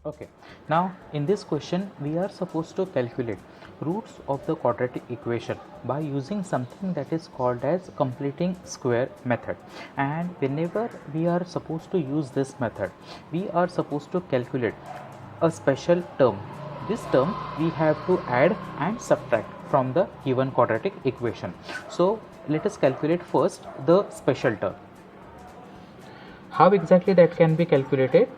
Okay, now in this question we are supposed to calculate roots of the quadratic equation by using something that is called as completing square method. And whenever we are supposed to use this method, we are supposed to calculate a special term. This term we have to add and subtract from the given quadratic equation. So let us calculate first the special term. How exactly that can be calculated?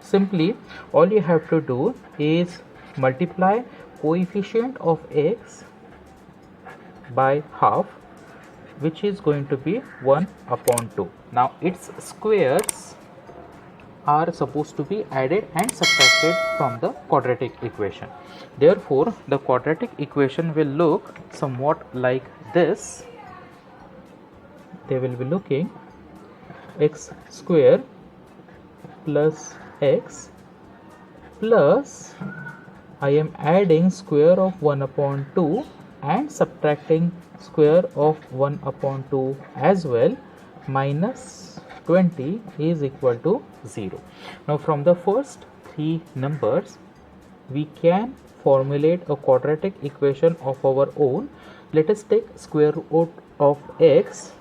Simply, all you have to do is multiply coefficient of x by half, which is going to be 1 upon 2. Now its squares are supposed to be added and subtracted from the quadratic equation. Therefore, the quadratic equation will look somewhat like this. They will be looking x square plus x plus I am adding square of 1 upon 2 and subtracting square of 1 upon 2 as well, minus 20 is equal to 0. Now from the first three numbers we can formulate a quadratic equation of our own. Let us take square root of x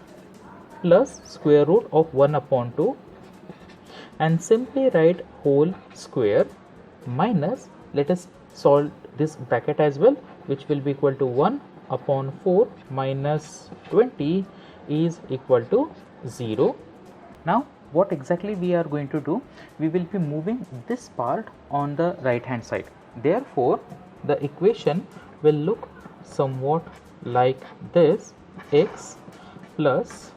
plus square root of 1 upon 2 and simply write whole square minus, let us solve this bracket as well, which will be equal to 1 upon 4 minus 20 is equal to 0. Now what exactly we are going to do? We will be moving this part on the right hand side. Therefore the equation will look somewhat like this: x plus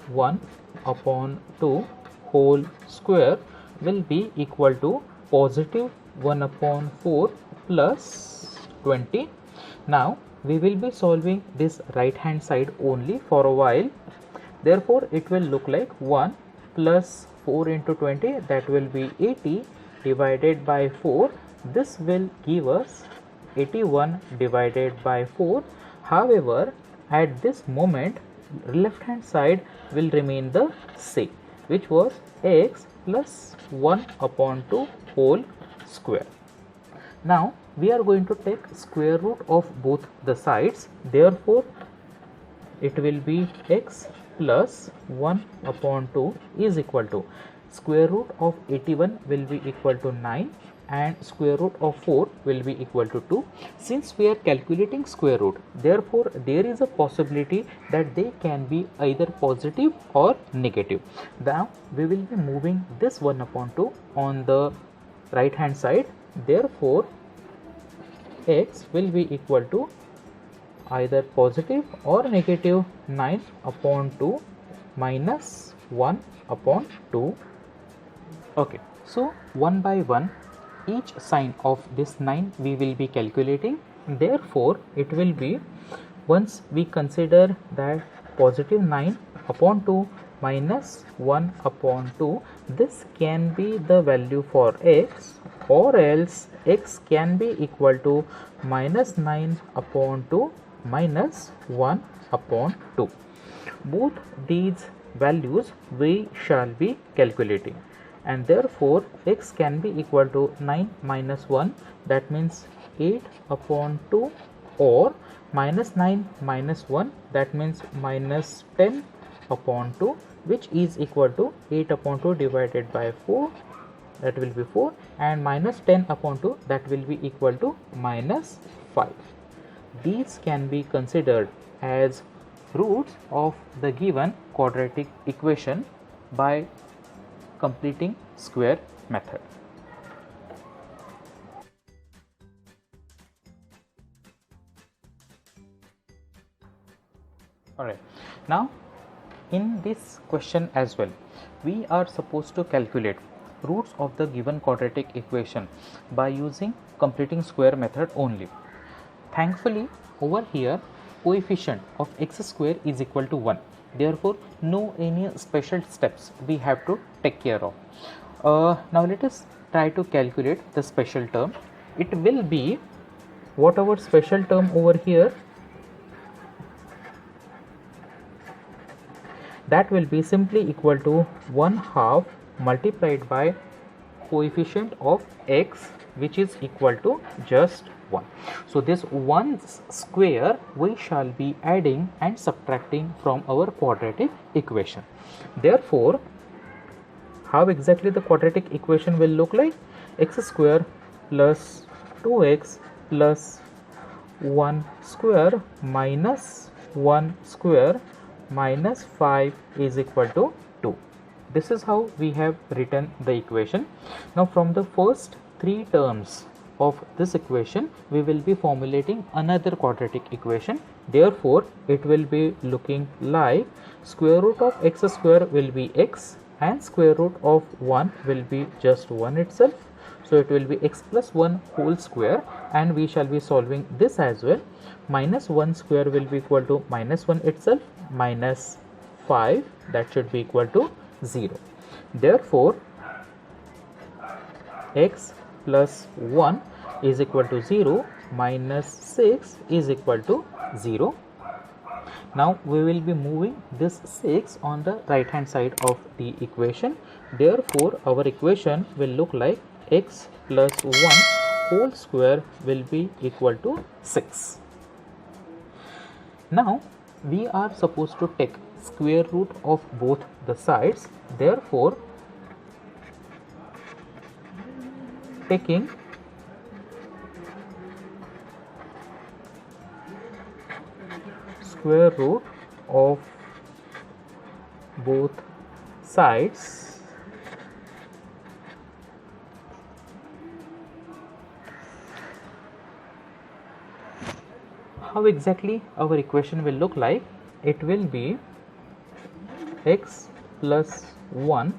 1 upon 2 whole square will be equal to positive 1 upon 4 plus 20. Now we will be solving this right hand side only for a while. Therefore it will look like 1 plus 4 into 20, that will be 80, divided by 4. This will give us 81 divided by 4. However, at this moment left hand side will remain the same, which was x plus 1 upon 2 whole square. Now we are going to take square root of both the sides. Therefore it will be x plus 1 upon 2 is equal to square root of 81 will be equal to 9 and square root of 4 will be equal to 2. Since we are calculating square root, therefore there is a possibility that they can be either positive or negative. Now we will be moving this 1 upon 2 on the right hand side. Therefore x will be equal to either positive or negative 9 upon 2 minus 1 upon 2. Okay, so one by one each sign of this 9 we will be calculating. Therefore it will be, once we consider that positive 9 upon 2 minus 1 upon 2, this can be the value for x, or else x can be equal to minus 9 upon 2 minus 1 upon 2. Both these values we shall be calculating, and therefore x can be equal to 9 minus 1, that means 8 upon 2, or minus 9 minus 1, that means minus 10 upon 2, which is equal to 8 upon 2 divided by 4, that will be 4, and minus 10 upon 2, that will be equal to minus 5. These can be considered as roots of the given quadratic equation by completing square method. Alright, now in this question as well, we are supposed to calculate roots of the given quadratic equation by using completing square method only. Thankfully over here coefficient of x square is equal to 1. Therefore no any special steps we have to take care of. Now let us try to calculate the special term. It will be whatever special term over here, that will be simply equal to 1/2 multiplied by coefficient of x, which is equal to just 1. So this 1 square we shall be adding and subtracting from our quadratic equation. Therefore, how exactly the quadratic equation will look like? X square plus 2x plus 1 square minus 1 square minus 5 is equal to 2. This is how we have written the equation. Now from the first 3 terms of this equation, we will be formulating another quadratic equation. Therefore, it will be looking like square root of x square will be x and square root of 1 will be just 1 itself. So it will be x plus 1 whole square, and we shall be solving this as well. Minus 1 square will be equal to minus 1 itself, minus 5, that should be equal to 0. Therefore, x plus 1 is equal to 0, minus 6 is equal to 0. Now we will be moving this 6 on the right hand side of the equation. Therefore, our equation will look like x plus 1 whole square will be equal to 6. Now we are supposed to take square root of both the sides. Therefore, taking square root of both sides, how exactly our equation will look like? It will be x plus 1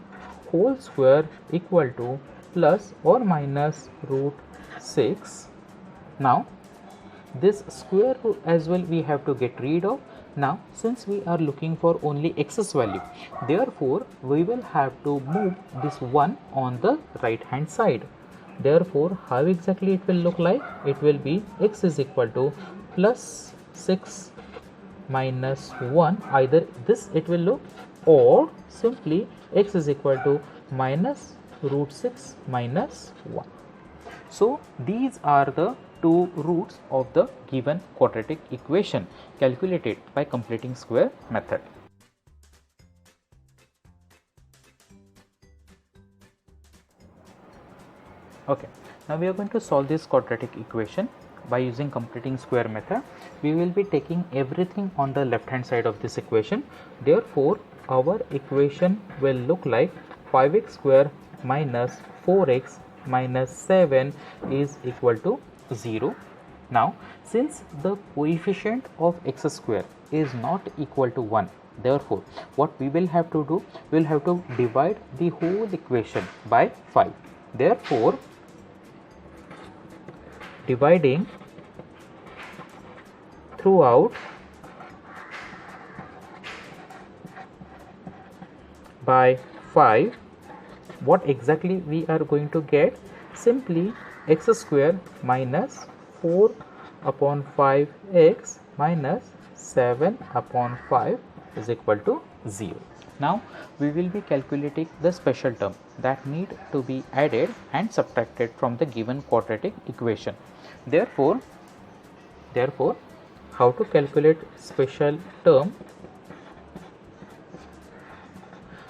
whole square equal to plus or minus root 6. Now this square root as well we have to get rid of. Now since we are looking for only x's value, therefore we will have to move this 1 on the right hand side. Therefore, how exactly it will look like? It will be x is equal to plus 6 minus 1, either this it will look, or simply x is equal to minus root 6 minus 1. So these are the two roots of the given quadratic equation calculated by completing square method. Okay, now we are going to solve this quadratic equation by using completing square method. We will be taking everything on the left hand side of this equation. Therefore, our equation will look like 5x square minus 4x minus 7 is equal to 0. Now, since the coefficient of x square is not equal to 1, therefore, what we will have to do, we will have to divide the whole equation by 5. Therefore, dividing throughout by 5, what exactly we are going to get? Simply x square minus 4 upon 5x minus 7 upon 5 is equal to 0. Now we will be calculating the special term that need to be added and subtracted from the given quadratic equation. Therefore, how to calculate special term?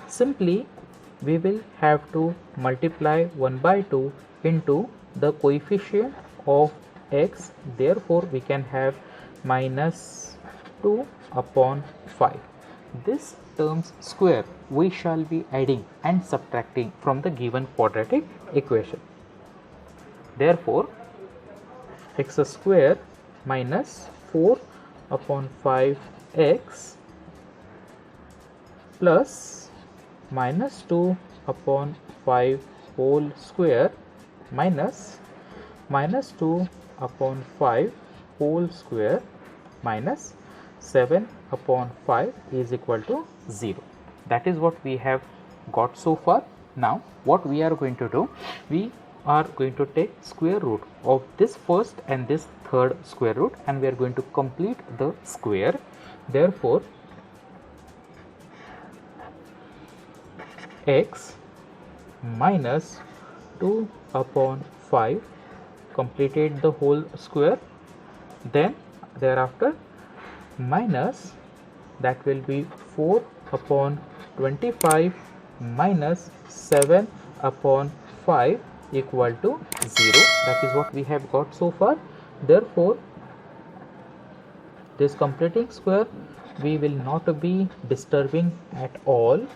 Simply we will have to multiply 1 by 2 into the coefficient of x. Therefore, we can have minus 2 upon 5. This term's square we shall be adding and subtracting from the given quadratic equation. Therefore, x square minus 4 upon 5x plus minus 2 upon 5 whole square minus 2 upon 5 whole square minus 7 upon 5 is equal to 0. That is what we have got so far. Now what we are going to do, we are going to take square root of this first and this third square root, and we are going to complete the square. Therefore, x minus 2 upon 5, completed the whole square, then thereafter minus, that will be 4 upon 25 minus 7 upon 5 equal to 0. That is what we have got so far. Therefore, this completing square we will not be disturbing at all.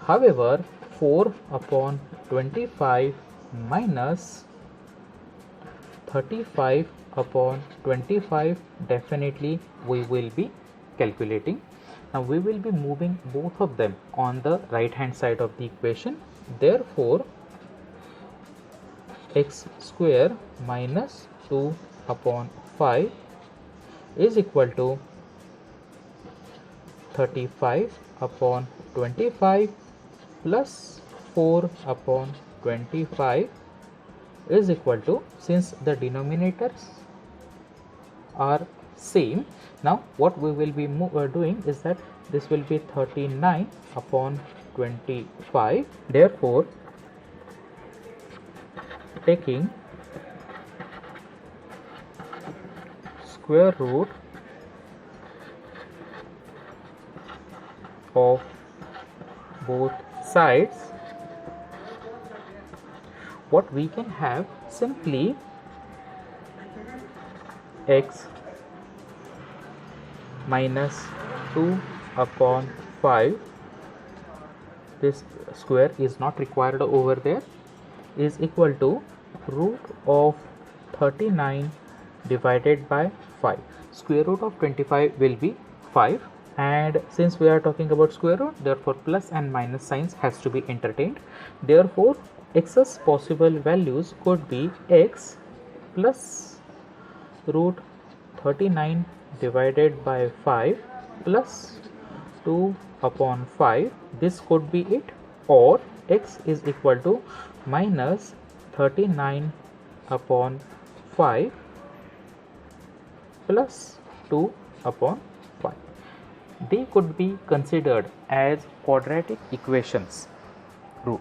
However, 4 upon 25 minus 35 upon 25 definitely we will be calculating. Now we will be moving both of them on the right hand side of the equation. Therefore, x square minus 2 upon 5 is equal to 35 upon 25 plus 4 upon 25 is equal to, since the denominators are same, now what we will be doing is that this will be 39 upon 25. Therefore, taking square root of both sides, what we can have simply x minus 2 upon 5, this square is not required over there, is equal to root of 39 divided by 5. Square root of 25 will be 5, and since we are talking about square root, therefore plus and minus signs has to be entertained. Therefore, x's possible values could be x plus root 39 divided by 5 plus 2 upon 5, this could be it, or x is equal to minus 39 upon 5 plus 2 upon 5. They could be considered as quadratic equations root.